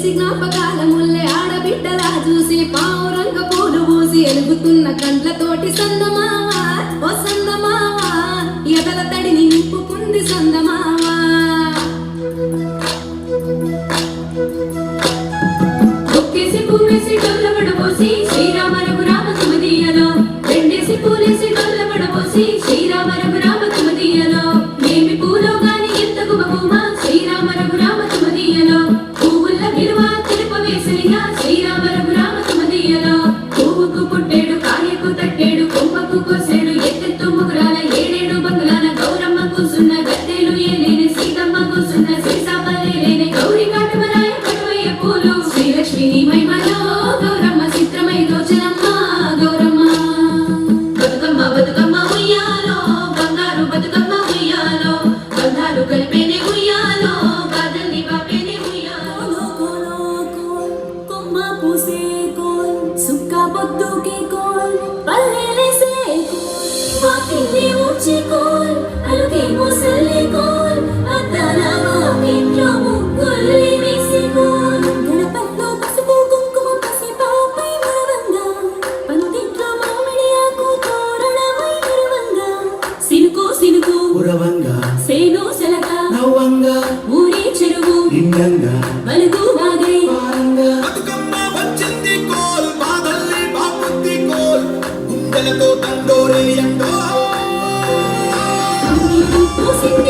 తీసి జ్ఞాపకాల ముల్లె ఆడబిడ్డలా చూసి పావురంగ పూలు పూసి ఎలుగుతున్న కండ్లతోటి సందమావా ఓ సందమావా ఎదల తడిని నింపుకుంది సందమావా ఒక్కేసి పువ్వేసి డొల్లబడబోసి శ్రీరామ రఘురామ సుమదీయలో రెండేసి పూలేసి డొల్లబడబోసి శ్రీరామ రఘురామ సుమదీయలో ఏమి పూలో గాని ఎంత గుమగుమా శ్రీరామ రఘురామ సుమదీయలో పువ్వుల విలువ తెలుపవేసలిగా శ్రీరామ రఘురామ సుమదీయలో పువ్వుకు పుట్టేడు కాయకు తట్టేడు కొమ్మకు కోసేడు ఎత్తెత్తు ముగురాల ఏడేడు బంగులాల గౌరమ్మ కూసున్న గద్దెలు ఏలేని సీతమ్మ కూసున్న సీసాపలేని గౌరి కాటమరాయ కటువయ్య పూలు శ్రీలక్ష్మిని మహిమలో గౌరమ్మ చిత్రమై దోచనమ్మ గౌరమ్మ బతుకమ్మ బతుకమ్మ ఉయ్యాలో బంగారు బతుకమ్మ ఉయ్యాలో బంధాలు కలిపేనే ఉయ్యాలో బాధల్ని బాపేనే ఉయ్యాలో కొమ్మ పూసే కోల్ సుక్క పొద్దుకి కోల్ పల్లెలేసే కోల్ వాకిలి ఊడ్చి కోల్ అలుగే మోసలే కోల్ అద్దాల వాకిట్లో ముగ్గుల్ని వేసి కోల్ గడపల్లో పసుపు కుంకుమ పసిపాపై మరవంగా పందిట్లో మామిడి ఆకు తోరణమై మరవంగా సినుకు సినుకు ఉరవంగా సేను సెలక నవ్వంగా ఊరి చెరువు నిండంగా బలుగు వాగై పారంగా బతుకమ్మ వచ్చింది కోల్ బాధల్ని బాపుద్ది కోల్ గుండెలతో తండోరే ఎండో పూసింది